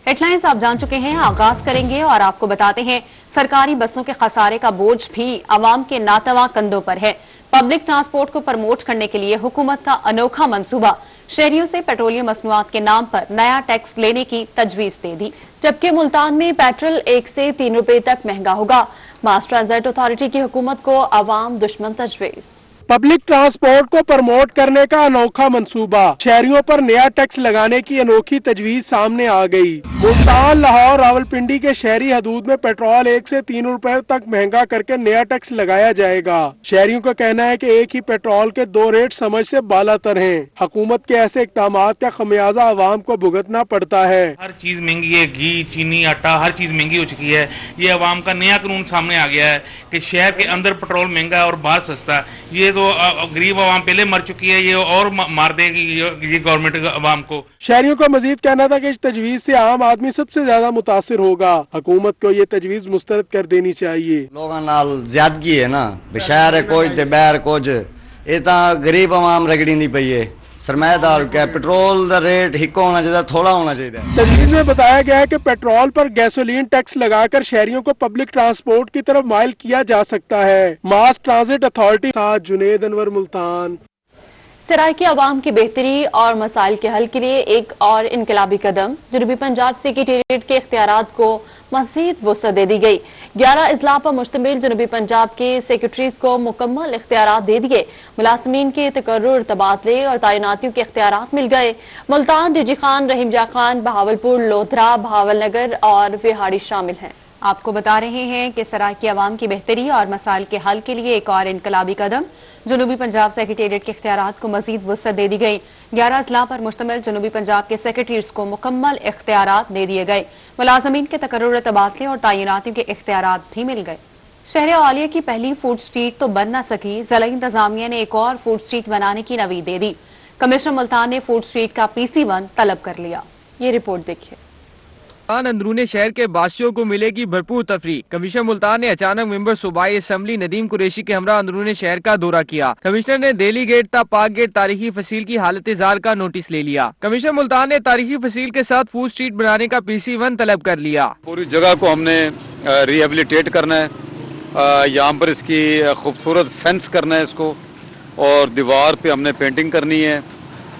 Headlines आप जान चुके हैं, आगाज करेंगे और आपको बताते हैं सरकारी बसों के खसारे का बोझ भी अवाम के नातवा कंधों पर है। पब्लिक ट्रांसपोर्ट को प्रमोट करने के लिए हुकूमत का अनोखा मंसूबा, शहरियों से पेट्रोलियम मसनूआत के नाम पर नया टैक्स लेने की तजवीज दे दी। जबकि मुल्तान में पेट्रोल 1 से 3 रुपए तक महंगा होगा। मास ट्रांजिट अथॉरिटी की हुकूमत को अवाम दुश्मन तजवीज। पब्लिक ट्रांसपोर्ट को प्रमोट करने का अनोखा मंसूबा, शहरियों पर नया टैक्स लगाने की अनोखी तजवीज सामने आ गई। मुल्तान, लाहौर, रावलपिंडी के शहरी हदूद में पेट्रोल 1 से 3 रुपए तक महंगा करके नया टैक्स लगाया जाएगा। शहरियों का कहना है कि एक ही पेट्रोल के 2 रेट समझ से बालातर हैं। हुकूमत के ऐसे इक़दामात का खमियाजा आवाम को भुगतना पड़ता है। हर चीज महंगी है, घी, चीनी, आटा, हर चीज महंगी हो चुकी है। ये आवाम का नया कानून सामने आ गया है कि शहर के अंदर पेट्रोल महंगा है और बाहर सस्ता। ये तो गरीब आवाम पहले मर चुकी है, ये और मार देगी ये गवर्नमेंट आवाम को। शहरियों का मजीद कहना था कि इस तजवीज से आम आदमी सबसे ज्यादा मुतासिर होगा। हुकूमत को ये तजवीज मुस्तरद कर देनी चाहिए। लोगों नाल ज्यादगी है ना, शहर कुछ ते बहर कुछ, ये गरीब आवाम रगड़ी नहीं पई है। सरमायादार का पेट्रोल का रेट हिक्को होना चाहिए, थोड़ा होना चाहिए। तजवीज में बताया गया है कि पेट्रोल पर गैसोलीन टैक्स लगाकर शहरियों को पब्लिक ट्रांसपोर्ट की तरफ माइल किया जा सकता है। मास ट्रांजिट अथॉरिटी साथ जुनेद अनवर, मुल्तान। सराइकी अवाम की बेहतरी और मसाइल के हल के लिए एक और इनकलाबी कदम, जनूबी पंजाब सेक्रेटेरिएट के इख्तियारात को मजीद वसअत दे दी गई। 11 अजला पर मुश्तमिल जनूबी पंजाब के सेक्रेटरीज को मुकम्मल इख्तियारात दे दिए। मुलाजमीन के तकर्रुर, तबादले और तैनातियों के इख्तियारात मिल गए। मुल्तान, डीजी खान, रहीमजा खान, बहावलपुर, लोधरा, बहावलनगर और विहाड़ी शामिल हैं। आपको बता रहे हैं कि सराइकी अवाम की बेहतरी और मसाइल के हल के लिए एक और इनकलाबी कदम, जनूबी पंजाब सेक्रेटेरिएट के इख्तियारात को मजीद वसअत दे दी गई। 11 अजला पर मुश्तमिल जनूबी पंजाब के सेक्रेटरीज को मुकम्मल इख्तियारात दे दिए गए। मुलाजमीन के तकर्रुर, तबादले और तैनातियों के इख्तियारात भी मिल गए। शहर आलिया की पहली फूड स्ट्रीट तो बन न सकी, जिला इंतजामिया ने एक और फूड स्ट्रीट बनाने की नवीद दे दी। कमिश्नर मुल्तान ने फूड स्ट्रीट का PC1 तलब कर लिया। ये रिपोर्ट देखिए। अंदरूनी शहर के बासियों को मिलेगी भरपूर तफरी। कमिश्नर मुल्तान ने अचानक मेंबर सूबाई असम्बली नदीम कुरैशी के हमरा अंदरूनी शहर का दौरा किया। कमिश्नर ने देली गेट ता पाक गेट तारीखी फसील की हालत जार का नोटिस ले लिया। कमिश्नर मुल्तान ने तारीखी फसील के साथ फूड स्ट्रीट बनाने का PC1 तलब कर लिया। पूरी जगह को हमने रिहेबिलिटेट करना है, यहाँ पर इसकी खूबसूरत फेंस करना है इसको, और दीवार पे हमने पेंटिंग करनी है,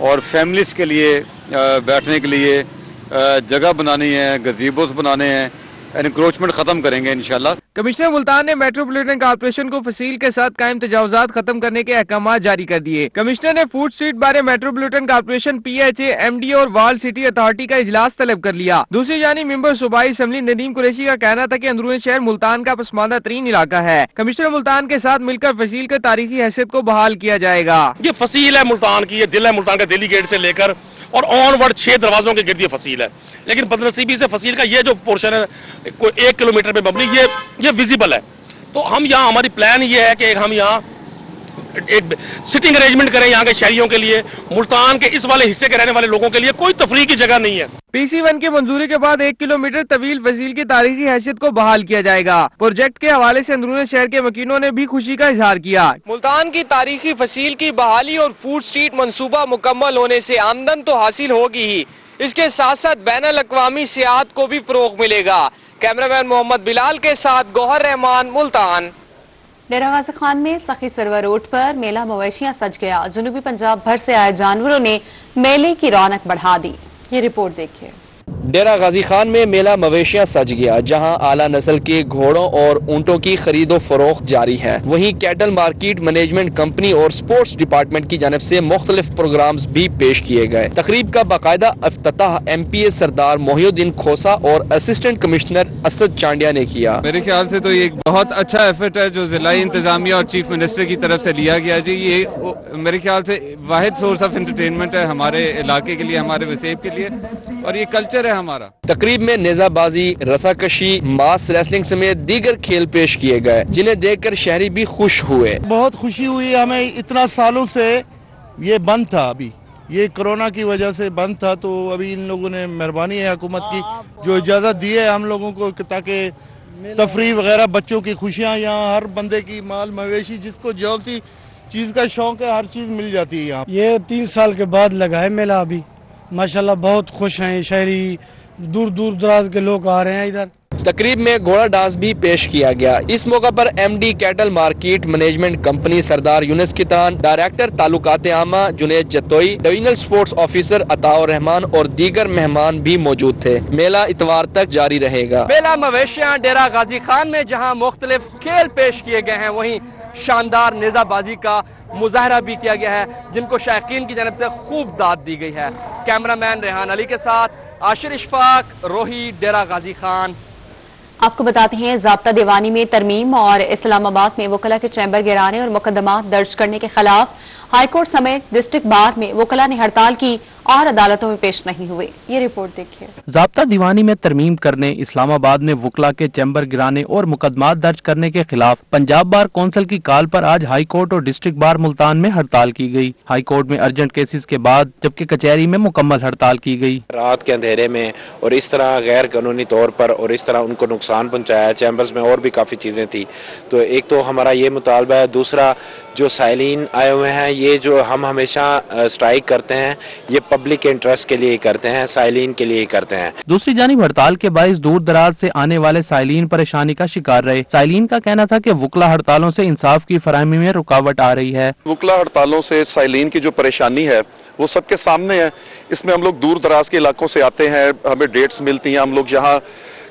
और फैमिलीज के लिए बैठने के लिए जगह बनानी है, गजीबोस बनाने हैं, एनक्रोचमेंट खत्म करेंगे इंशाल्लाह। कमिश्नर मुल्तान ने मेट्रोपॉलिटन कॉर्पोरेशन को फसील के साथ कायम तजावुजात खत्म करने के अहकाम जारी कर दिए। कमिश्नर ने फूड स्ट्रीट बारे मेट्रोपॉलिटन कॉर्पोरेशन, PHA, MD और वाल सिटी अथॉरिटी का इजलास तलब कर लिया। दूसरी जानिब मेंबर सूबाई असम्बली नदीम कुरैशी का कहना था कि अंदरूनी शहर मुल्तान का पसमानदा तरीन इलाका है। कमिश्नर मुल्तान के साथ मिलकर फसील के तारीखी हैसियत को बहाल किया जाएगा। ये फसील है मुल्तान की, ये दिल है मुल्तान का, दिल्ली गेट से लेकर और ऑनवर्ड 6 दरवाजों के गिर्द ये फसील है। लेकिन बदनसीबी से फसील का ये जो पोर्शन है कोई 1 किलोमीटर पे बबली, ये विजिबल है। तो हम यहाँ, हमारी प्लान ये है कि हम यहाँ एक सिटिंग अरेंजमेंट करें यहाँ के शहरियों के लिए। मुल्तान के इस वाले हिस्से के रहने वाले लोगों के लिए कोई तफरीह की जगह नहीं है। PC1 की मंजूरी के बाद 1 किलोमीटर तवील फसील की तारीखी हैसियत को बहाल किया जाएगा। प्रोजेक्ट के हवाले से अंदरूनी शहर के मकीनों ने भी खुशी का इजहार किया। मुल्तान की तारीखी फसील की बहाली और फूड स्ट्रीट मंसूबा मुकम्मल होने से आमदन तो हासिल होगी ही, इसके साथ साथ बैनुल अक़वामी सियाहत को भी फरोग मिलेगा। कैमरामैन मोहम्मद बिलाल के साथ गौहर रहमान, मुल्तान। डेरा गाजी खान में सखी सरवर रोड पर मेला मवेशियां सज गया। जनूबी पंजाब भर से आए जानवरों ने मेले की रौनक बढ़ा दी। ये रिपोर्ट देखिए। डेरा गाजी खान में मेला मवेशियां सज गया, जहां आला नस्ल के घोड़ों और ऊंटों की खरीदो फरोख्त जारी है। वहीं कैटल मार्केट मैनेजमेंट कंपनी और स्पोर्ट्स डिपार्टमेंट की जानिब से मुख्तलिफ प्रोग्राम्स भी पेश किए गए। तकरीब का बाकायदा इफ्तिताह MPA सरदार मोहिउद्दीन खोसा और असिस्टेंट कमिश्नर असद चांडिया ने किया। मेरे ख्याल से तो ये एक बहुत अच्छा एफर्ट है जो जिला इंतजामिया और चीफ मिनिस्टर की तरफ से लिया गया जी। ये मेरे ख्याल से वाहिद सोर्स ऑफ एंटरटेनमेंट है हमारे इलाके के लिए, हमारे वसेब के लिए, और ये कल्चर है हमारा। तकरीब में नेजाबाजी, रसाकशी, मास रेसलिंग समेत दीगर खेल पेश किए गए, जिन्हें देखकर शहरी भी खुश हुए। बहुत खुशी हुई हमें, इतना सालों से ये बंद था, अभी ये कोरोना की वजह से बंद था, तो अभी इन लोगों ने मेहरबानी है हुकूमत की जो इजाजत दी है हम लोगों को, ताकि तफरीह वगैरह, बच्चों की खुशियां, यहाँ हर बंदे की माल मवेशी जिसको जो सी चीज का शौक है हर चीज मिल जाती है यहाँ। ये 3 साल के बाद लगा है मेला, अभी माशाल्लाह बहुत खुश हैं शहरी, दूर दूर दराज के लोग आ रहे हैं इधर। तकरीब में घोड़ा डांस भी पेश किया गया। इस मौका पर MD cattle market management company Sardar Younus Kitan, director तालुकात आमा Junaid Jatoi, divisional sports officer Ataur Rehman और दीगर मेहमान भी मौजूद थे। मेला इतवार तक जारी रहेगा। मेला मवेशियां डेरा गाजी खान में जहां मुख्तलिफ खेल पेश किए गए हैं, वहीं शानदार नेजाबाजी का मुजाहरा भी किया गया है, जिनको शायकीन की जानब से खूब दाद दी गई है। कैमरामैन रेहान अली के साथ आशिर इशफाक, रोही, डेरा गाजी खान। आपको बताते हैं, ज़ाब्ता दीवानी में तरमीम और इस्लामाबाद में वकला के चैम्बर गिराने और मुकदमात दर्ज करने के खिलाफ हाईकोर्ट समेत डिस्ट्रिक्ट बार में वकला ने हड़ताल की और अदालतों में पेश नहीं हुए। ये रिपोर्ट देखिए। ज़ाब्ता दीवानी में तरमीम करने, इस्लामाबाद में वकला के चैम्बर गिराने और मुकदमात दर्ज करने के खिलाफ पंजाब बार कौंसिल की कॉल पर आज हाई कोर्ट और डिस्ट्रिक्ट बार मुल्तान में हड़ताल की गई। हाई कोर्ट में अर्जेंट केसेस के बाद, जबकि कचहरी में मुकम्मल हड़ताल की गई। रात के अंधेरे में और इस तरह गैर कानूनी तौर पर और इस तरह उनको नुकसान पहुंचाया। चैम्बर्स में और भी काफी चीजें थी, तो एक तो हमारा ये मुतालबा है, दूसरा जो साइलिन आए हुए हैं, ये जो हम हमेशा स्ट्राइक करते हैं, ये पब्लिक इंटरेस्ट के लिए ही करते हैं, साइलिन के लिए ही करते हैं। दूसरी जानिब हड़ताल के बाइस दूर दराज से आने वाले साइलिन परेशानी का शिकार रहे। साइलिन का कहना था कि वकला हड़तालों से इंसाफ की फराहमी में रुकावट आ रही है। वकला हड़तालों से साइलिन की जो परेशानी है वो सबके सामने है। इसमें हम लोग दूर दराज के इलाकों से आते हैं, हमें डेट्स मिलती हैं, हम लोग यहाँ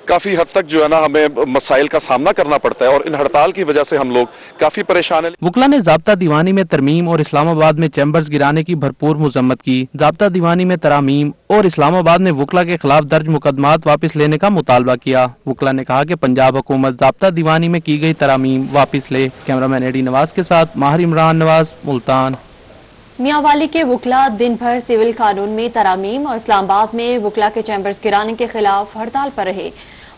काफी हद तक जो है ना हमें मसाइल का सामना करना पड़ता है और इन हड़ताल की वजह से हम लोग काफी परेशान हैं। वकला ने ज़ाब्ता दीवानी में तरमीम और इस्लामाबाद में चैम्बर्स गिराने की भरपूर मजम्मत की। ज़ाब्ता दीवानी में तरामीम और इस्लामाबाद में वकला के खिलाफ दर्ज मुकदमात वापस लेने का मुतालबा किया। वकला ने कहा कि पंजाब हुकूमत ज़ाब्ता दीवानी में की गई तरामीम वापस ले। कैमरामैन एडी नवाज के साथ माहिर इमरान नवाज, मुल्तान। मियांवाली के वकला दिन भर सिविल कानून में तरामीम और इस्लामाबाद में वकला के चैम्बर्स गिराने के खिलाफ हड़ताल पर रहे।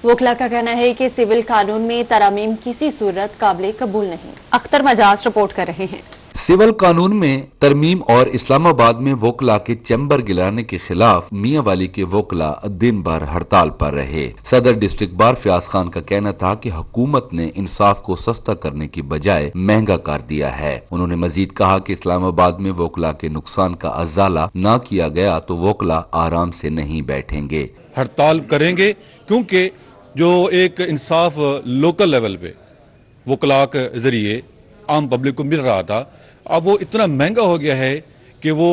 वकला का कहना है कि सिविल कानून में तरामीम किसी सूरत काबिल कबूल नहीं। अख्तर मजाज रिपोर्ट कर रहे हैं। सिविल कानून में तरमीम और इस्लामाबाद में वकला के चैम्बर गिराने के खिलाफ मियांवाली के वकला दिन भर हड़ताल पर रहे। सदर डिस्ट्रिक्ट बार फयाज खान का कहना था कि हुकूमत ने इंसाफ को सस्ता करने की बजाय महंगा कर दिया है। उन्होंने मजीद कहा कि इस्लामाबाद में वकला के नुकसान का अजाला न किया गया तो वकला आराम से नहीं बैठेंगे। हड़ताल करेंगे क्योंकि जो एक इंसाफ लोकल लेवल पे वकला के जरिए आम पब्लिक को मिल रहा था, अब वो इतना महंगा हो गया है कि वो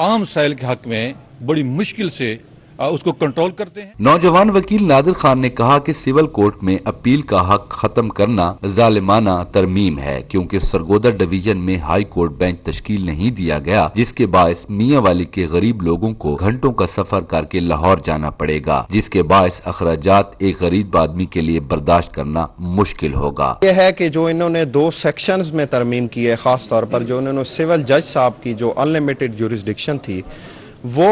आम साइल के हक में बड़ी मुश्किल से उसको कंट्रोल करते हैं। नौजवान वकील नादिर खान ने कहा कि सिविल कोर्ट में अपील का हक खत्म करना जालिमाना तरमीम है, क्योंकि सरगोदा डिवीजन में हाई कोर्ट बेंच तश्कील नहीं दिया गया, जिसके बायस मियांवाली के गरीब लोगों को घंटों का सफर करके लाहौर जाना पड़ेगा, जिसके बायस अखराजात एक गरीब आदमी के लिए बर्दाश्त करना मुश्किल होगा। यह है कि जो इन्होंने 2 सेक्शंस में तरमीम की है, खास तौर पर जो इन्होंने सिविल जज साहब की जो अनलिमिटेड ज्यूरिसडिक्शन थी वो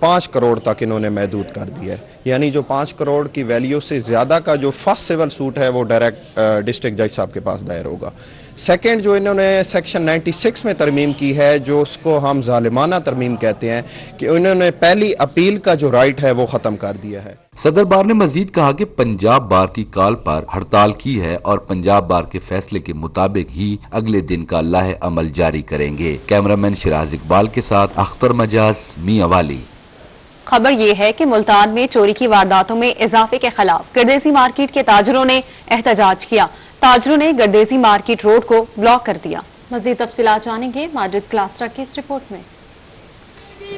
5 करोड़ तक इन्होंने महदूद कर दिया है। यानी जो 5 करोड़ की वैल्यू से ज्यादा का जो फर्स्ट सिविल सूट है वो डायरेक्ट डिस्ट्रिक्ट जज साहब के पास दायर होगा। सेकंड, जो इन्होंने सेक्शन 96 में तरमीम की है, जो उसको हम जालिमाना तरमीम कहते हैं, कि इन्होंने पहली अपील का जो राइट है वो खत्म कर दिया है। सदर बार ने मजीद कहा कि पंजाब बार की कॉल पर हड़ताल की है और पंजाब बार के फैसले के मुताबिक ही अगले दिन का लाहे अमल जारी करेंगे। कैमरामैन शिराज इकबाल के साथ अख्तर मजाज, मियांवाली। खबर ये है कि मुल्तान में चोरी की वारदातों में इजाफे के खिलाफ गर्देसी मार्केट के ताजरों ने एहतजाज किया। ताजरों ने गर्देसी मार्केट रोड को ब्लॉक कर दिया। मजीद तफसीलात जानेंगे माजिद क्लास्ट्रा की इस रिपोर्ट में।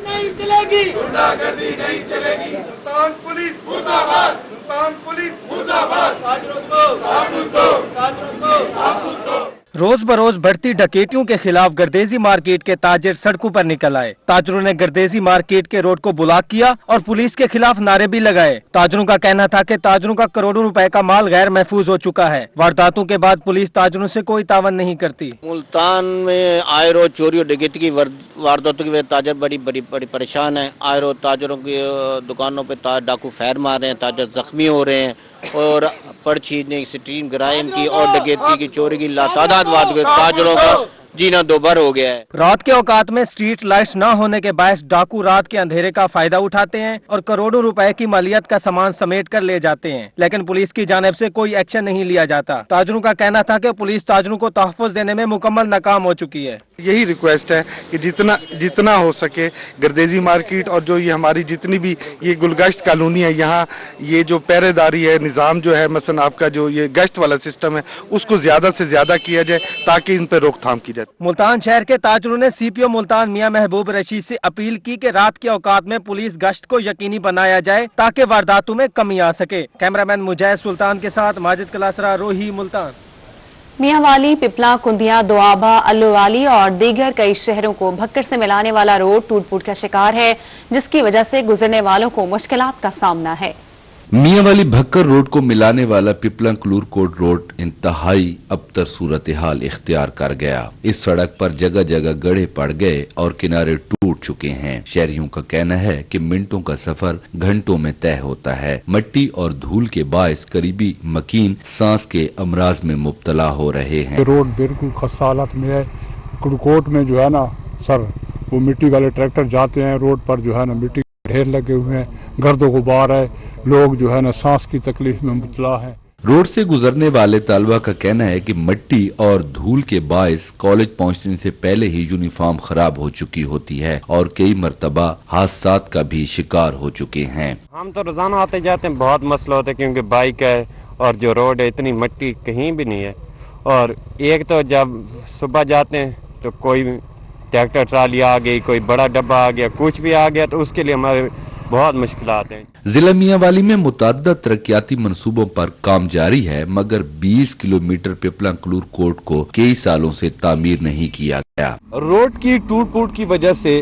नहीं चलेगी, गुंडागर्दी नहीं चलेगी। सुल्तान पुलिस मुर्दाबाद, सुल्तान पुलिस मुर्दाबाद। ताजरों को काबू दो, ताजरों को काबू दो। रोज बरोज बढ़ती डकैतियों के खिलाफ गर्देजी मार्केट के ताजिर सड़कों पर निकल आए। ताजरों ने गर्देजी मार्केट के रोड को ब्लॉक किया और पुलिस के खिलाफ नारे भी लगाए। ताजरों का कहना था कि ताजरों का करोड़ों रुपए का माल गैर महफूज हो चुका है। वारदातों के बाद पुलिस ताजरों से कोई तावन नहीं करती। मुल्तान में आए रोज चोरी और डकैती की वारदातों की वजह ताजर बड़ी परेशान है। आए रोज ताजरों की दुकानों पे डाकू फैर मार रहे हैं, ताजर जख्मी हो रहे हैं और पर्ची ने स्ट्रीम क्राइम की और डकैती की चोरी की लातादाद ताजरों को जीना दोबार हो गया है। रात के औकात में स्ट्रीट लाइट्स न होने के बायस डाकू रात के अंधेरे का फायदा उठाते हैं और करोड़ों रुपए की मालियत का सामान समेट कर ले जाते हैं, लेकिन पुलिस की जानिब से कोई एक्शन नहीं लिया जाता। ताजरों का कहना था कि पुलिस ताजरों को तहफ़्फ़ुज़ देने में मुकम्मल नाकाम हो चुकी है। यही रिक्वेस्ट है कि जितना हो सके गर्देजी मार्केट और जो ये हमारी जितनी भी ये गुलगश्त कॉलोनी है, यहाँ ये जो पहरेदारी है, निज़ाम जो है, मसलन आपका जो ये गश्त वाला सिस्टम है, उसको ज्यादा से ज्यादा किया जाए ताकि इन पर रोकथाम की जाए। मुल्तान शहर के ताजरों ने सीपीओ मुल्तान मियां महबूब रशीद से अपील की कि रात के औकात में पुलिस गश्त को यकीनी बनाया जाए ताकि वारदातों में कमी आ सके। कैमरामैन मुजाहिद सुल्तान के साथ माजिद कलासरा, रोही, मुल्तान। मियांवाली, पिपला, कुंदिया, दोआबा, अल्लूवाली और दीगर कई शहरों को भक्कर से मिलाने वाला रोड टूट फूट का शिकार है, जिसकी वजह से गुजरने वालों को मुश्किलात का सामना है। मियांवाली भक्कर रोड को मिलाने वाला पिपला क्लूरकोट रोड इंतहाई अबतर सूरत हाल इख्तियार कर गया। इस सड़क पर जगह जगह गड्ढे पड़ गए और किनारे टूट चुके हैं। शहरियों का कहना है कि मिनटों का सफर घंटों में तय होता है। मिट्टी और धूल के बायस करीबी मकीन सांस के अमराज में मुब्तला हो रहे हैं। रोड बिल्कुल खस्ता हालत में है। क्लूरकोट में जो है ना सर, वो मिट्टी वाले ट्रैक्टर जाते हैं, रोड पर जो है ना मिट्टी ढेर लगे हुए हैं, गर्द गुबार है, लोग जो है ना सांस की तकलीफ में मुब्तला है। रोड से गुजरने वाले तालबा का कहना है कि मिट्टी और धूल के बायस कॉलेज पहुंचने से पहले ही यूनिफॉर्म खराब हो चुकी होती है और कई मर्तबा हादसात का भी शिकार हो चुके हैं। हम तो रोजाना आते जाते हैं, बहुत मसला होता है क्योंकि बाइक है और जो रोड है इतनी मिट्टी कहीं भी नहीं है। और एक तो जब सुबह जाते हैं तो कोई ट्रैक्टर ट्राली आ गई, कोई बड़ा डब्बा आ गया, कुछ भी आ गया, तो उसके लिए हमारे बहुत मुश्किलात हैं। जिला मियांवाली में मुतअद्दिद तरक्याती मंसूबों पर काम जारी है, मगर 20 किलोमीटर पिपला क्लूरकोट को कई सालों से तामीर नहीं किया गया। रोड की टूट फूट की वजह से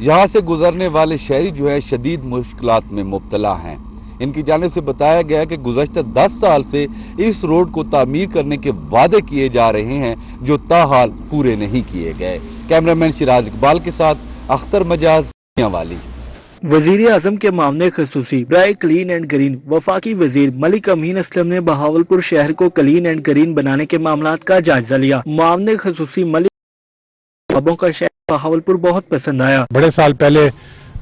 यहाँ से गुजरने वाले शहरी जो है शदीद मुश्किलात में मुब्तला हैं। इनकी जानिब से बताया गया कि गुज़श्ता 10 साल से इस रोड को तामीर करने के वादे किए जा रहे हैं जो ताहाल पूरे नहीं किए गए। कैमरामैन सिराज इकबाल के साथ अख्तर मजाज, मियांवाली। वजीर आजम के मामले खसूसी ब्राय क्लीन एंड ग्रीन वफाकी वजीर मलिक अमीन असलम ने बहावलपुर शहर को क्लीन एंड ग्रीन बनाने के मामलात का जायजा लिया। मामले खसूसी मलिक का शहर बहावलपुर बहुत पसंद आया। बड़े साल पहले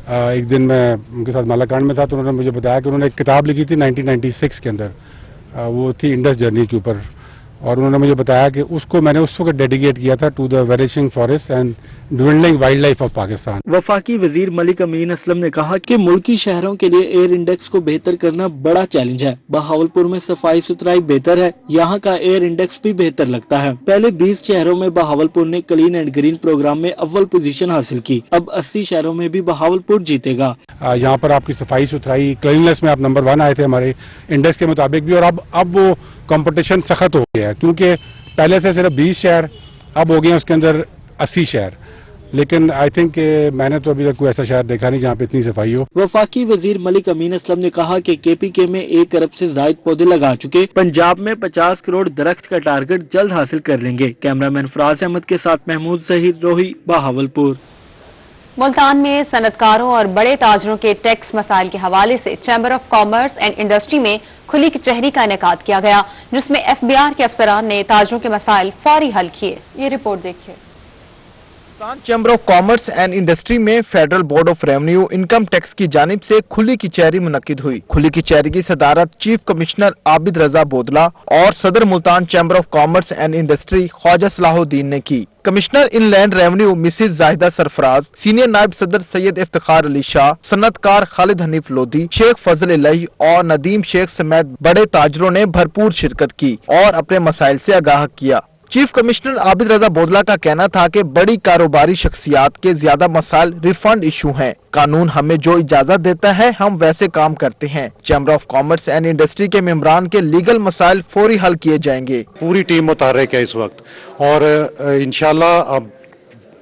एक दिन मैं उनके साथ मालाकांड में था तो उन्होंने मुझे बताया कि उन्होंने एक किताब लिखी थी 1996 के अंदर, वो थी इंडस जर्नी के ऊपर, और उन्होंने मुझे बताया कि उसको मैंने उस वक्त डेडिकेट किया था to the vanishing forest and dwindling wild life of Pakistan. वफाकी वजीर मलिक अमीन असलम ने कहा कि मुल्की शहरों के लिए एयर इंडेक्स को बेहतर करना बड़ा चैलेंज है। बहावलपुर में सफाई सुथराई बेहतर है, यहाँ का एयर इंडेक्स भी बेहतर लगता है। पहले 20 शहरों में बहावलपुर ने क्लीन एंड ग्रीन प्रोग्राम में अव्वल पोजीशन हासिल की, अब 80 शहरों में भी बहावलपुर जीतेगा। यहाँ पर आपकी सफाई सुथराई क्लीननेस में आप नंबर 1 आए थे हमारे इंडेक्स के मुताबिक भी, और अब वो कंपटीशन सख्त हो गया है क्योंकि पहले से सिर्फ 20 शहर अब हो गए हैं उसके अंदर 80 शहर, लेकिन आई थिंक मैंने तो अभी तक कोई ऐसा शहर देखा नहीं जहाँ पे इतनी सफाई हो। वफाकी वजीर मलिक अमीन असलम ने कहा कि केपीके में 1 अरब से जायद पौधे लगा चुके, पंजाब में 50 करोड़ दरख्त का टारगेट जल्द हासिल कर लेंगे। कैमरामैन फराज अहमद के साथ महमूद जहीर, रोही, बहावलपुर। मुल्तान में सनतकारों और बड़े ताजरों के टैक्स मसाइल के हवाले से chamber of commerce and industry में खुली कचहरी का इनेकाद किया गया, जिसमें एफबीआर के अफसरान ने ताजरों के मसाइल फौरी हल किए। ये रिपोर्ट देखिए। Chamber of commerce and industry में Federal Board of Revenue income tax की जानिब से खुली कचहरी मुनक्किद हुई। खुली कचहरी की सदारत चीफ कमिश्नर आबिद रजा बोदला और सदर Multan chamber of commerce and industry Khawaja Salahuddin ने की। Commissioner inland revenue Mrs Zahida Sarfraz, senior नायब सदर सैयद इफ्तिखार अली शाह, सन्नतकार खालिद हनीफ लोधी, शेख फजल इलाही और नदीम शेख समेत बड़े ताजरों ने भरपूर शिरकत की और अपने मसाइल से आगाह किया। चीफ कमिश्नर आबिद रजा बोदला का कहना था कि बड़ी कारोबारी शख्सियात के ज्यादा मसाइल रिफंड इशू हैं। कानून हमें जो इजाजत देता है हम वैसे काम करते हैं। Chamber of commerce and industry के मेंबरान के लीगल मसाइल फौरी हल किए जाएंगे। पूरी टीम मुतहर्रिक है इस वक्त और इंशाल्लाह अब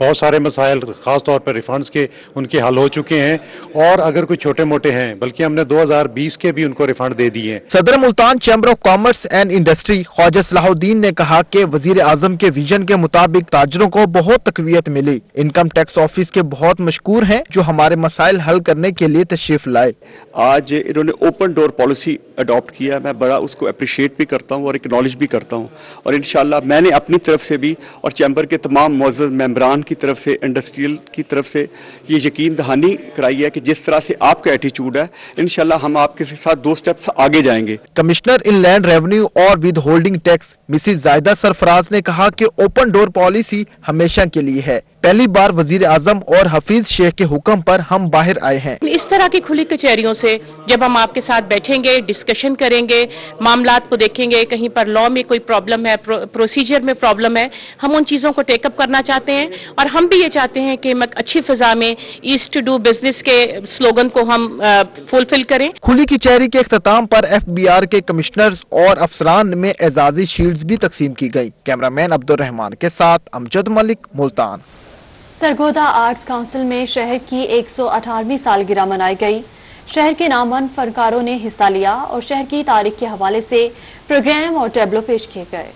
बहुत सारे मसाइल खास तौर पर रिफंड्स के उनके हल हो चुके हैं, और अगर कोई छोटे मोटे हैं बल्कि हमने 2020 के भी उनको रिफंड दे दिए हैं। सदर Multan chamber of commerce and industry Khawaja Salahuddin ने कहा कि वजीर आजम के विजन के मुताबिक ताजरों को बहुत तकवीत मिली। इनकम टैक्स ऑफिस के बहुत मशकूर हैं जो हमारे मसाइल हल करने के लिए तशरीफ लाए। आज इन्होंने ओपन डोर पॉलिसी अडॉप्ट किया, मैं बड़ा उसको अप्रिशिएट भी करता हूं और एक्नॉलेज भी करता हूं, और इंशाल्लाह मैंने अपनी तरफ से भी और चैम्बर के तमाम मुअज़्ज़ज़ मेंबरान की तरफ से, इंडस्ट्रियल की तरफ से ये यकीन दहानी कराई है कि जिस तरह से आपका एटीट्यूड है इंशाल्लाह हम आपके साथ 2 स्टेप्स आगे जाएंगे। कमिश्नर इनलैंड रेवेन्यू और विद होल्डिंग टैक्स मिसिज जायदा सरफराज ने कहा कि ओपन डोर पॉलिसी हमेशा के लिए है। पहली बार वजीर आजम और हफीज शेख के हुक्म पर हम बाहर आए हैं। इस तरह की खुली कचहरियों से जब हम आपके साथ बैठेंगे, डिस्कशन करेंगे, मामलात को देखेंगे, कहीं पर लॉ में कोई प्रॉब्लम है, प्रोसीजर में प्रॉब्लम है, हम उन चीजों को टेकअप करना चाहते हैं, और हम भी ये चाहते हैं कि अच्छी फिजा में ईस्ट टू डू बिजनेस के स्लोगन को हम फुलफिल करें। खुली कचहरी के इख्तिताम पर FBR के कमिश्नर्स और अफसरान में एजाजी शील्ड्स भी तकसीम की गई। कैमरामैन अब्दुल रहमान के साथ अमजद मलिक, मुल्तान। सरगोदा आर्ट्स काउंसिल में शहर की 118वीं सालगिरह मनाई गई। शहर के नामवर फनकारों ने हिस्सा लिया और शहर की तारीख के हवाले से प्रोग्राम और टैबलो पेश किए गए।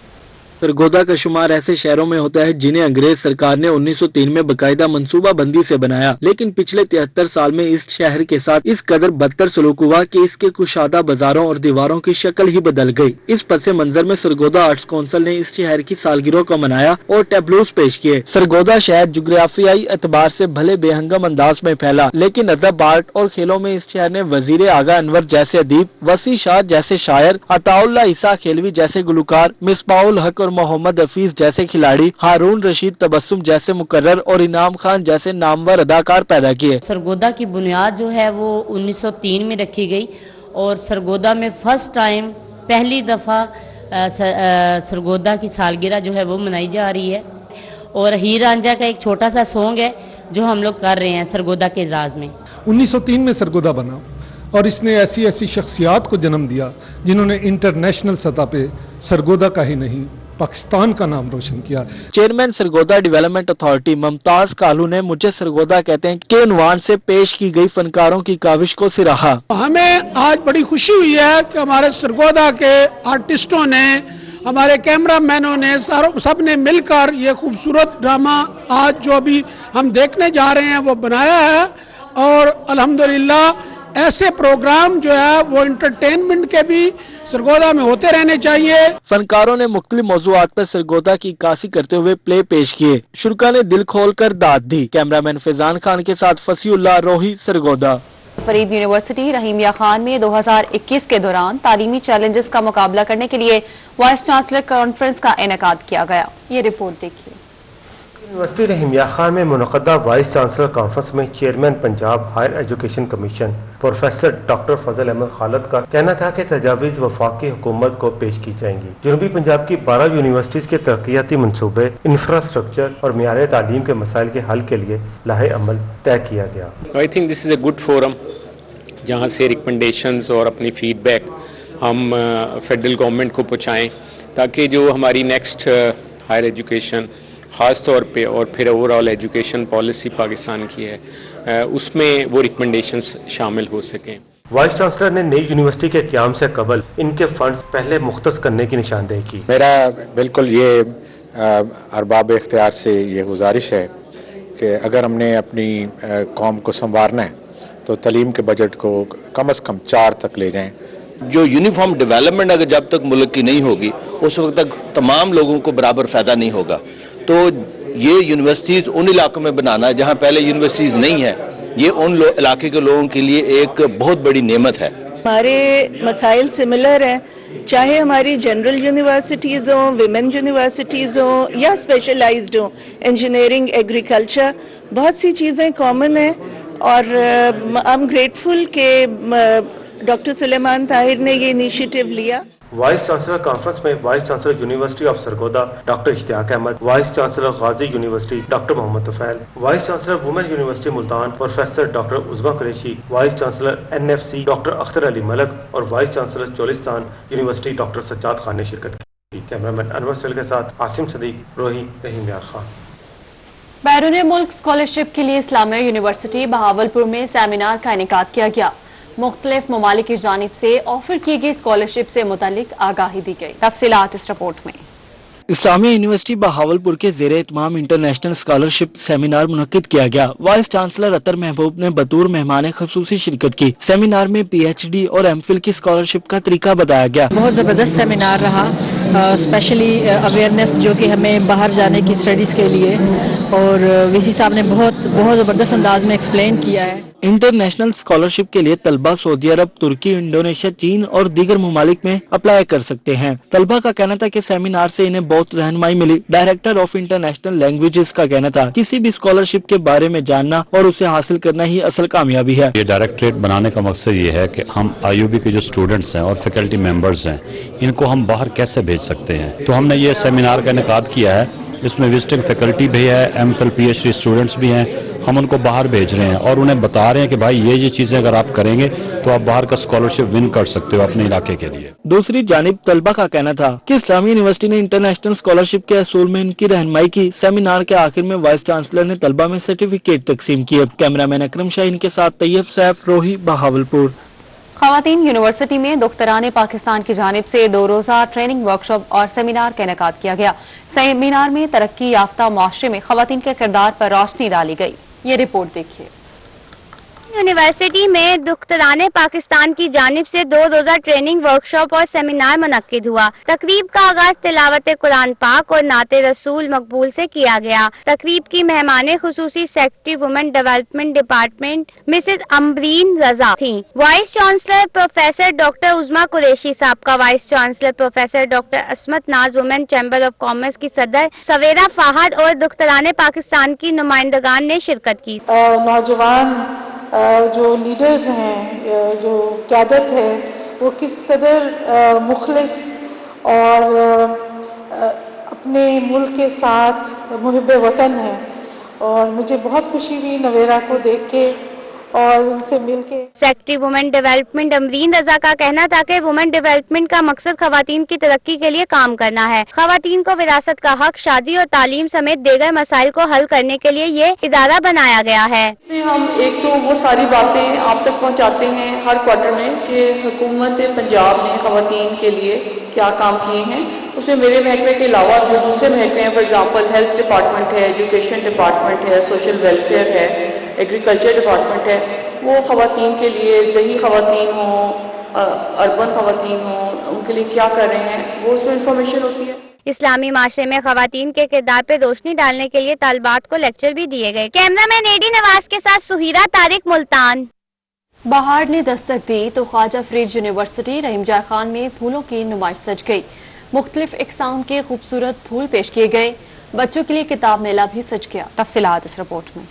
सरगोदा का शुमार ऐसे शहरों में होता है जिन्हें अंग्रेज सरकार ने 1903 में बाकायदा मंसूबा बंदी से बनाया, लेकिन पिछले 73 साल में इस शहर के साथ इस कदर बदतर सलूक हुआ कि इसके कुशादा बाजारों और दीवारों की शक्ल ही बदल गई। इस पस मंजर में सरगोदा आर्ट्स काउंसिल ने इस शहर की सालगिरह को मनाया और टैबलोज पेश किए। सरगोदा शहर जुग्राफियाई एतबार से भले बेहंगम अंदाज में फैला, लेकिन अदब, आर्ट और खेलों में इस शहर ने वजीर आगा अनवर जैसे अदीब, वसी शाह जैसे शायर, अताउल्ला ईसा खेलवी जैसे गुलकार, मिसबाउल हक और मोहम्मद हफीज जैसे खिलाड़ी, हारून रशीद तबस्सुम जैसे मुकर्रर और इनाम खान जैसे नामवर अदाकार पैदा किए। सरगोदा की बुनियाद जो है वो 1903 में रखी गई और सरगोदा में फर्स्ट टाइम पहली दफा सरगोदा की सालगिरह जो है वो मनाई जा रही है, और हीर रांझा का एक छोटा सा सॉन्ग है जो हम लोग कर रहे हैं सरगोदा के एजाज में। 1903 में सरगोदा बना और इसने ऐसी ऐसी शख्सियात को जन्म दिया जिन्होंने इंटरनेशनल सतह पे सरगोदा का ही नहीं पाकिस्तान का नाम रोशन किया। Chairman Sargodha development authority Mumtaz Kalu ने मुझे सरगोदा कहते हैं के उन्वान से पेश की गई फनकारों की काविश को सिराहा। हमें आज बड़ी खुशी हुई है कि हमारे सरगोदा के आर्टिस्टों ने, हमारे कैमरामैनों ने, सब ने मिलकर ये खूबसूरत ड्रामा आज जो अभी हम देखने जा रहे हैं वो बनाया है, और अल्हम्दुलिल्लाह ऐसे प्रोग्राम जो है वो एंटरटेनमेंट के भी सरगोदा में होते रहने चाहिए। फनकारों ने मुख्तलिफ मौज़ूआत पर सरगोदा की कासी करते हुए प्ले पेश किए। शुरा ने दिल खोलकर दाद दी। कैमरामैन फैजान खान के साथ फसीउल्लाह रोही, सरगोदा। फरीद यूनिवर्सिटी रहीमिया खान में 2021 के दौरान तालीमी चैलेंजेस का मुकाबला करने के लिए वाइस चांसलर कॉन्फ्रेंस का इनेकाद किया गया। ये रिपोर्ट देखिए। यूनिवर्सिटी रहीमिया खान में मुनक़दा वाइस चांसलर कॉन्फ्रेंस में chairman Punjab higher education commission professor doctor Fazal Ahmed Khalid का कहना था कि तजावीज़ वफाकी हुकूमत को पेश की जाएंगी। जनूबी पंजाब की 12 यूनिवर्सिटीज के तरक्याती मनसूबे, इंफ्रास्ट्रक्चर और मियार तालीम के मसाइल के हल के लिए लाहे अमल तय किया गया। I think this is a good forum जहाँ से रिकमेंडेशंस और अपनी फीडबैक हम फेडरल गवर्नमेंट को पहुँचाएँ, ताकि जो हमारी नेक्स्ट हायर एजुकेशन ख़ास तौर पे और फिर ओवरऑल एजुकेशन पॉलिसी पाकिस्तान की है उसमें वो रिकमेंडेशंस शामिल हो सकें। वाइस चांसलर ने नई यूनिवर्सिटी के क़याम से कबल इनके फंड्स पहले मुख्तस करने की निशानदेही की। मेरा बिल्कुल ये अरबाब इख्तियार से ये गुजारिश है कि अगर हमने अपनी कौम को संवारना है तो तालीम के बजट को कम से कम 4 तक ले जाएं। जो यूनिफॉर्म डेवलपमेंट अगर जब तक मुल्क की नहीं होगी उस वक्त तक तमाम लोगों को बराबर फायदा नहीं होगा। तो ये यूनिवर्सिटीज उन इलाकों में बनाना है जहां पहले यूनिवर्सिटीज नहीं है, ये उन इलाके के लोगों के लिए एक बहुत बड़ी नेमत है। हमारे मसाइल सिमिलर हैं, चाहे हमारी जनरल यूनिवर्सिटीज हों, विमेन यूनिवर्सिटीज हों या स्पेशलाइज्ड हों, इंजीनियरिंग, एग्रीकल्चर, बहुत सी चीज़ें कॉमन हैं। और आई एम ग्रेटफुल कि डॉक्टर सुलेमान ताहिर ने ये इनिशिएटिव लिया। वाइस चांसलर कॉन्फ्रेंस में vice chancellor university of Sargodha doctor Ishtiaq Ahmed, vice chancellor Ghazi university doctor Mohammad Tufail, vice chancellor women university Multan professor doctor Uzma Qureshi, vice chancellor NFC doctor Akhtar Ali Malik और vice chancellor Cholistan university doctor Sajjad Khan ने शिरकत की। Cameraman Anwar cell के साथ आसिम सदीक, रोही, रहीमिया खान। बैरून मुल्क स्कॉलरशिप के लिए इस्लामिया यूनिवर्सिटी बहावलपुर में सेमिनार का इनेकाद किया गया। मुख्तलिफ ममालिक की जानिब से ऑफर की गई स्कॉलरशिप से मुतालिक आगाही दी गई। तफसीलात इस रिपोर्ट में। इस्लामिया यूनिवर्सिटी बहावलपुर के ज़ेरे इत्माम इंटरनेशनल स्कॉलरशिप सेमिनार मुनक्किद किया गया। वाइस चांसलर अतर महबूब ने बतौर मेहमान खसूसी शिरकत की। सेमिनार में PhD और MPhil की स्कॉलरशिप का तरीका बताया गया। बहुत जबरदस्त सेमिनार रहा, स्पेशली अवेयरनेस जो कि हमें बाहर जाने की स्टडीज के लिए, और वीसी साहब ने बहुत जबरदस्त अंदाज में एक्सप्लेन किया है। इंटरनेशनल स्कॉलरशिप के लिए तलबा सऊदी अरब, तुर्की, इंडोनेशिया, चीन और दीगर ममालिक में अप्लाई कर सकते हैं। तलबा का कहना था कि सेमिनार से इन्हें बहुत रहनुमाई मिली। डायरेक्टर ऑफ इंटरनेशनल लैंग्वेजेस का कहना था किसी भी स्कॉलरशिप के बारे में जानना और उसे हासिल करना ही असल कामयाबी है। ये डायरेक्टरेट बनाने का मकसद ये है कि हम IUB के जो स्टूडेंट्स हैं और फैकल्टी मेंबर्स हैं, इनको हम बाहर कैसे भेज सकते हैं। तो हमने ये सेमिनार का इनेकाद किया है। इसमें विजिटिंग फैकल्टी भी है, MPhil PhD स्टूडेंट्स भी हैं। हम उनको बाहर भेज रहे हैं और उन्हें बता रहे हैं कि भाई ये चीजें अगर आप करेंगे तो आप बाहर का स्कॉलरशिप विन कर सकते हो अपने इलाके के लिए। दूसरी जानिब तलबा का कहना था कि इस्लामी यूनिवर्सिटी ने इंटरनेशनल स्कॉलरशिप के असूल में इनकी रहनुमाई की। सेमिनार के आखिर में वाइस चांसलर ने तलबा में सर्टिफिकेट तकसीम किए। कैमरामैन अकरम शाहीन के साथ तैयब सैफ, रोही, बहावलपुर। खवातीन यूनिवर्सिटी में दुख्तरान पाकिस्तान की जानिब से 2 रोज़ा ट्रेनिंग वर्कशॉप और सेमिनार का इनेकाद किया गया। सेमिनार में तरक्की याफ्ता माशरे में खवातीन के किरदार पर रोशनी डाली गई। ये रिपोर्ट देखिए। यूनिवर्सिटी में दुख्तरान पाकिस्तान की जानिब से 2 रोज़ा ट्रेनिंग वर्कशॉप और सेमिनार मुनक्किद हुआ। तकरीब का आगाज तिलावत कुरान पाक और नाते रसूल मकबूल से किया गया। तकरीब की मेहमान खुसूसी secretary women development department Mrs Ambreen Raza थी। Vice chancellor professor doctor Uzma Qureshi, साबका वाइस चांसलर प्रोफेसर डॉक्टर असमत नाज, वुमेन चैम्बर ऑफ कॉमर्स की सदर सवेरा फाहद और दुख्तरान पाकिस्तान की नुमाइंदगान ने शिरकत की। नौजवान जो लीडर्स हैं, जो क़यादत है, वो किस कदर मुखलिस और अपने मुल्क के साथ मुहिब्बे वतन है। और मुझे बहुत खुशी हुई नवेरा को देख के और उनसे मिलके। सेक्रेटरी वुमेन डेवलपमेंट अमरीन रजा का कहना था कि वुमेन डेवलपमेंट का मकसद खवातीन की तरक्की के लिए काम करना है। खवातीन को विरासत का हक, शादी और तालीम समेत दीगर मसाइल को हल करने के लिए ये इदारा बनाया गया है। हम एक तो वो सारी बातें आप तक पहुंचाते हैं हर क्वार्टर में कि हुकूमत पंजाब ने खवातीन के लिए क्या काम किए हैं। उसमें मेरे महकमे के अलावा जो दूसरे महकमे हैं, फॉर एग्जाम्पल हेल्थ डिपार्टमेंट है, एजुकेशन डिपार्टमेंट है, सोशल वेलफेयर है, एग्रीकल्चर डिपार्टमेंट है, वो खवातीन के लिए, दही खवातीन हो, अर्बन खवातीन हो, उनके लिए क्या कर रहे हैं वो उसमें इंफॉर्मेशन होती है। इस्लामी माशरे में खवातीन के किरदार पे रोशनी डालने के लिए तालिबात को लेक्चर भी दिए गए। कैमरामैन एडी नवाज के साथ सुहीरा तारिक, मुल्तान। बहार ने दस्तक दी तो ख्वाजा फरीद यूनिवर्सिटी रहीमजार खान में फूलों की नुमाइश सज गई। मुख्तलिफ इकसाम के खूबसूरत फूल पेश किए गए। बच्चों के लिए किताब मेला भी सज गया। तफसीलात इस रिपोर्ट में।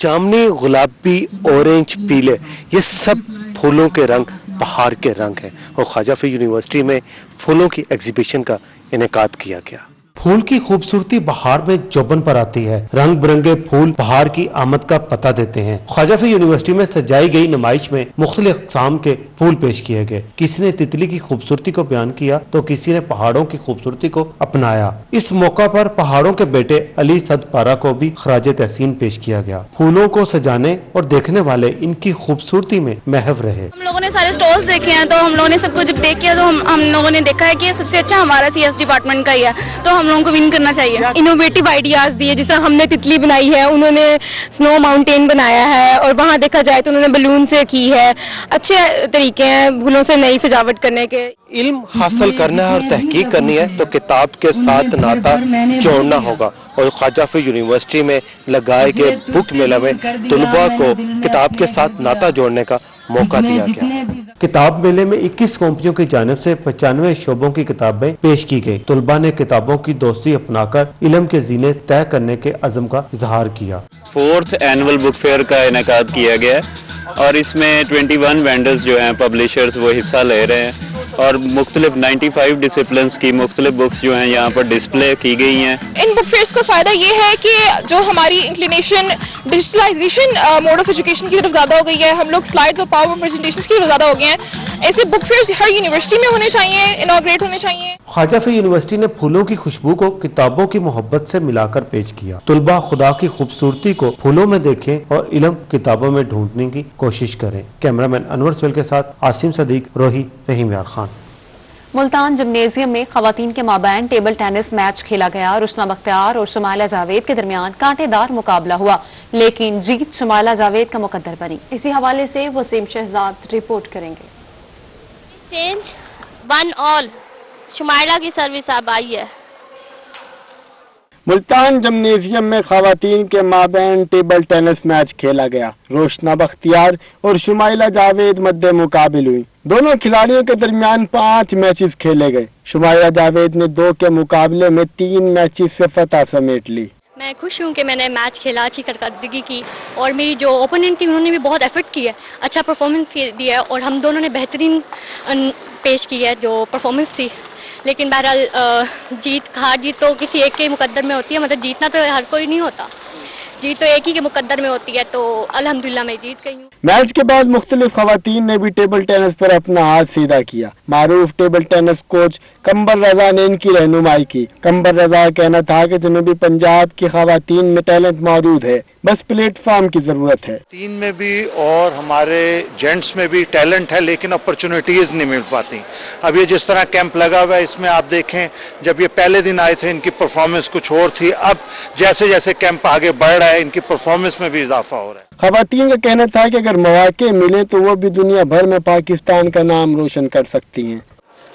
जामनी, गुलाबी, ऑरेंज, पीले, ये सब फूलों के रंग बहार के रंग हैं और ख्वाजा फरीद यूनिवर्सिटी में फूलों की एग्जीबिशन का इनेकाद किया गया। फूल की खूबसूरती बहार में जोबन पर आती है। रंग बिरंगे फूल बहार की आमद का पता देते हैं। ख्वाजा फरीद यूनिवर्सिटी में सजाई गई नुमाइश में मुख्तलिफ अक़साम के फूल पेश किए गए। किसी ने तितली की खूबसूरती को बयान किया तो किसी ने पहाड़ों की खूबसूरती को अपनाया। इस मौका पर पहाड़ों के बेटे अली सद पारा को भी खराज तहसीन पेश किया गया। फूलों को सजाने और देखने वाले इनकी खूबसूरती में महव रहे। हम लोगों ने सारे स्टॉल्स देखे हैं, तो हम लोगों ने सब कुछ देख किया, तो हम लोगों ने देखा है कि सबसे अच्छा हमारा CS डिपार्टमेंट का ही है, तो हम लोगों को विन करना चाहिए। इनोवेटिव आइडियाज दिए, जैसे हमने तितली बनाई है, उन्होंने स्नो माउंटेन बनाया है, और वहां देखा जाए तो उन्होंने बलून से की है। अच्छे तरीके हैं फूलों से नई सजावट करने के। इल्म हासिल करना है और तहकीक करनी है तो किताब के साथ नाता जोड़ना होगा और ख्वाजा फरीद यूनिवर्सिटी में लगाए गए बुक मेला में तलबा को किताब के साथ नाता जोड़ने का मौका दिया गया। किताब मेले में 21 कंपनियों की जानिब से 95 शोबों की किताबें पेश की गई। तलबा ने किताबों की दोस्ती अपनाकर इल्म के जीने तय करने के अज़म का इजहार किया। 4th एनुअल बुक फेयर का इनेकाद किया गया है और इसमें 21 वेंडर्स जो हैं, पब्लिशर्स, वो हिस्सा ले रहे हैं और मुख्तलिफ 95 डिसिप्लिन्स की मुख्तलिफ बुक्स जो हैं यहाँ पर डिस्प्ले की गई हैं। इन बुक फेयर्स का फायदा ये है कि जो हमारी inclination digitalization mode of education की तरफ ज्यादा हो गई है, हम लोग स्लाइड्स और पावर प्रेजेंटेशंस की तरफ ज्यादा हो गए हैं। ऐसे बुक फेयर्स हर यूनिवर्सिटी में होने चाहिए, इनॉग्रेट होने चाहिए। ख्वाजा फरीद यूनिवर्सिटी ने फूलों की खुशबू को किताबों की मोहब्बत से मिलाकर पेश किया। तुलबा खुदा की खूबसूरती को फूलों में देखें और इल्म किताबों में ढूंढने की कोशिश करें। कैमरामैन अनवर सुहेल के साथ आसिम सदीक, रोही, रहीम यार खान। मुल्तान जिम्नेजियम में खवातीन के माबैन टेबल टेनिस मैच खेला गया। रुशना बख्तियार और शमाइला जावेद के दरमियान कांटेदार मुकाबला हुआ, लेकिन जीत शमाइला जावेद का मुकद्दर बनी। इसी हवाले से वसीम शहजाद रिपोर्ट करेंगे। चेंज 1-all शमाइला की सर्विस अब आई है। मुल्तान जिम्नेजियम में खवातीन के माबैन टेबल टेनिस मैच खेला गया। रोशना बख्तियार और शुमाइला जावेद मद्दे मुकाबिल हुई। दोनों खिलाड़ियों के दरमियान 5 मैचेस खेले गए। शुमाइला जावेद ने 2 के मुकाबले में 3 मैचेस से फतह समेट ली। मैं खुश हूँ कि मैंने मैच खेला, अच्छी कारकर्दगी की और मेरी जो ओपोनेंट थी उन्होंने भी बहुत एफर्ट की है, अच्छा परफॉर्मेंस दिया है और हम दोनों ने बेहतरीन पेश की है जो परफॉर्मेंस थी। लेकिन बहरहाल हार जीत तो किसी एक के मुकद्दर में होती है, मतलब जीतना तो हर कोई नहीं होता, जीत तो एक ही के मुकद्दर में होती है। तो अल्हम्दुलिल्लाह मैं जीत गई हूँ। मैच के बाद मुख्तलिफ खवातीन ने भी टेबल टेनिस पर अपना हाथ सीधा किया। मारूफ टेबल टेनिस कोच कंबर रजा ने इनकी रहनुमाई की। कंबर रजा का कहना था कि जनूबी पंजाब की खवातीन में टैलेंट मौजूद है, बस प्लेटफॉर्म की जरूरत है। टीम में भी और हमारे जेंट्स में भी टैलेंट है, लेकिन अपॉर्चुनिटीज नहीं मिल पाती। अब ये जिस तरह कैंप लगा हुआ है, इसमें आप देखें जब ये पहले दिन आए थे इनकी परफॉर्मेंस कुछ और थी, अब जैसे जैसे कैंप आगे बढ़ रहा है इनकी परफॉर्मेंस में भी इजाफा हो रहा है। खवातीन का कहना था कि अगर मौके मिले तो वो भी दुनिया भर में पाकिस्तान का नाम रोशन कर सकती हैं।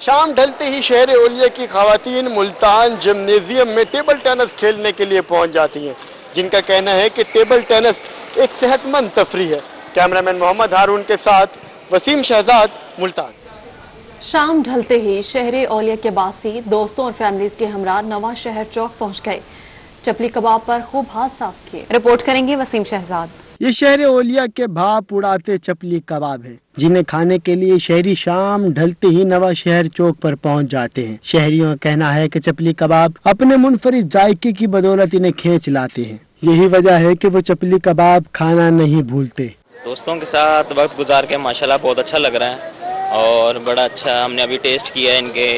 शाम ढलते ही शहर ओलिया की खवातीन मुल्तान जिम्नेजियम में टेबल टेनिस खेलने के लिए पहुंच जाती हैं, जिनका कहना है कि टेबल टेनिस एक सेहतमंद तफरी है। कैमरामैन मोहम्मद हारून के साथ वसीम शहजाद, मुल्तान। शाम ढलते ही शहर ओलिया के बासी दोस्तों और फैमिलीज के हमरा नवा शहर चौक पहुंच गए। चपली कबाब पर खूब हाथ साफ किए। रिपोर्ट करेंगे वसीम शहजाद। ये शहर ओलिया के भाप उड़ाते चपली कबाब है, जिन्हें खाने के लिए शहरी शाम ढलते ही नवा शहर चौक पर पहुंच जाते हैं। शहरियों का कहना है कि चपली कबाब अपने मुनफरिद जायके की बदौलत इन्हें खींच लाते हैं। यही वजह है कि वो चपली कबाब खाना नहीं भूलते। दोस्तों के साथ वक्त गुजार के माशाल्लाह बहुत अच्छा लग रहा है और बड़ा अच्छा हमने अभी टेस्ट किया है इनके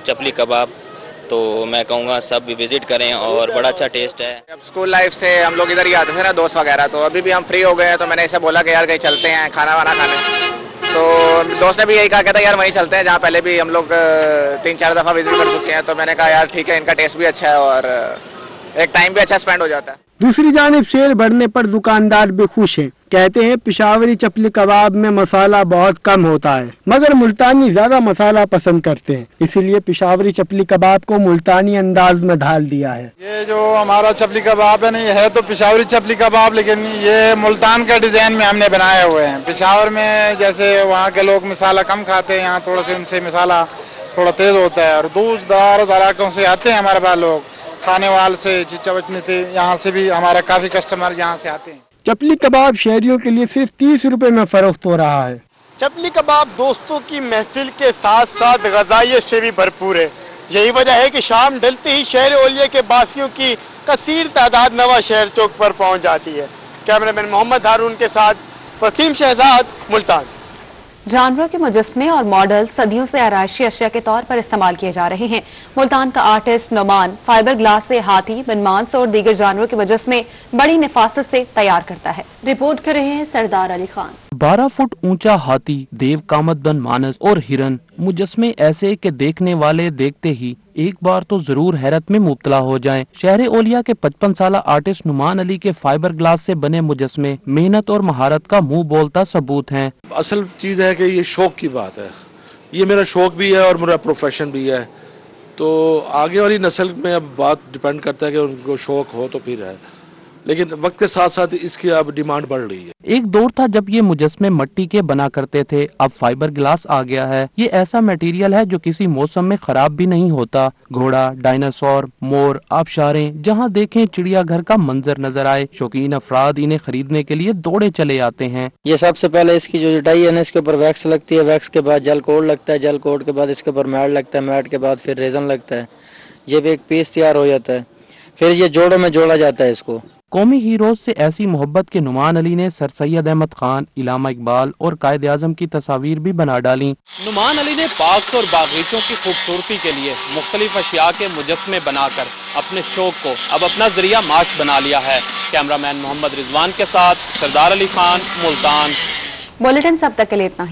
चपली कबाब, तो मैं कहूँगा सब भी विजिट करें और बड़ा अच्छा टेस्ट है। अब स्कूल लाइफ से हम लोग इधर ही आते थे ना दोस्त वगैरह, तो अभी भी हम फ्री हो गए हैं, तो मैंने इसे बोला कि यार कहीं चलते हैं खाना वाना खाने। तो दोस्त ने भी यही कहा, कहता यार वहीं चलते हैं जहाँ पहले भी हम लोग 3-4 दफा विजिट कर चुके हैं। तो मैंने कहा यार ठीक है, इनका टेस्ट भी अच्छा है और एक टाइम भी अच्छा स्पेंड हो जाता है। दूसरी जानिब सेल बढ़ने पर दुकानदार भी खुश हैं। कहते हैं पिशावरी चपली कबाब में मसाला बहुत कम होता है, मगर मुल्तानी ज्यादा मसाला पसंद करते हैं, इसीलिए पिशावरी चपली कबाब को मुल्तानी अंदाज में ढाल दिया है। ये जो हमारा चपली कबाब है, नहीं है तो पिशावरी चपली कबाब, लेकिन ये मुल्तान का डिजाइन में हमने बनाए हुए हैं। पिशावर में जैसे वहाँ के लोग मसाला कम खाते हैं, यहाँ थोड़ा से उनसे मसाला थोड़ा तेज होता है। और दूर दराज इलाकों से आते हैं हमारे पास लोग, खाने वाले से चिच्चा बचने थे, यहाँ से भी हमारा काफी कस्टमर यहाँ से आते हैं। चपली कबाब शहरियों के लिए सिर्फ 30 रुपए में फरोख्त हो रहा है। चपली कबाब दोस्तों की महफिल के साथ साथ ग़ज़ाइयत से भी भरपूर है। यही वजह है कि शाम ढलते ही शहर ओलिया के बासियों की कसीर तादाद नवा शहर चौक पर पहुंच जाती है। कैमरामैन मोहम्मद हारून के साथ वसीम शहजाद, मुल्तान। जानवरों के मुजस्मे और मॉडल सदियों से आरायशी अशिया के तौर पर इस्तेमाल किए जा रहे हैं। मुल्तान का आर्टिस्ट नोमान फाइबर ग्लास से हाथी, बनमांस और दीगर जानवरों के मुजस्मे बड़ी नफासत से तैयार करता है। रिपोर्ट कर रहे हैं सरदार अली खान। 12 फुट ऊंचा हाथी, देव कामत बन मानस और हिरन मुजस्मे ऐसे कि देखने वाले देखते ही एक बार तो जरूर हैरत में मुब्तला हो जाएं। शहर ओलिया के 55 साला आर्टिस्ट नुमान अली के फाइबर ग्लास से बने मुजस्मे मेहनत और महारत का मुंह बोलता सबूत हैं। असल चीज है कि ये शौक की बात है, ये मेरा शौक भी है और मेरा प्रोफेशन भी है। तो आगे वाली नस्ल में अब बात डिपेंड करता है कि उनको शौक हो तो फिर है, लेकिन वक्त के साथ साथ इसकी अब डिमांड बढ़ रही है। एक दौर था जब ये मुजस्मे मिट्टी के बना करते थे, अब फाइबर ग्लास आ गया है। ये ऐसा मटेरियल है जो किसी मौसम में खराब भी नहीं होता। घोड़ा, डायनासोर, मोर, आबशारें, जहाँ देखें चिड़ियाघर का मंजर नजर आए, शौकीन अफराद इन्हें खरीदने के लिए दौड़े चले आते हैं। ये सबसे पहले इसकी जो जुटाई है ना, इसके ऊपर वैक्स लगती है, वैक्स के बाद जल कोड लगता है, जल कोड के बाद इसके ऊपर मैट लगता है, मैट के बाद फिर रेजन लगता है। ये भी एक पीस तैयार हो जाता है। फिर ये जोड़ों में जोड़ा जाता है इसको। कौमी हीरोज से ऐसी मोहब्बत के नुमान अली ने सर सैयद अहमद खान, इलामा इकबाल और कायद आजम की तस्वीर भी बना डाली। नुमान अली ने पार्क और बागीचों की खूबसूरती के लिए मुख्तलिफ अशिया के मुजस्मे बनाकर अपने शौक को अब अपना जरिया माश बना लिया है। कैमरामैन मोहम्मद रिजवान के साथ सरदार अली खान, मुल्तान। बुलेटिन से अब तक के लिए इतना ही।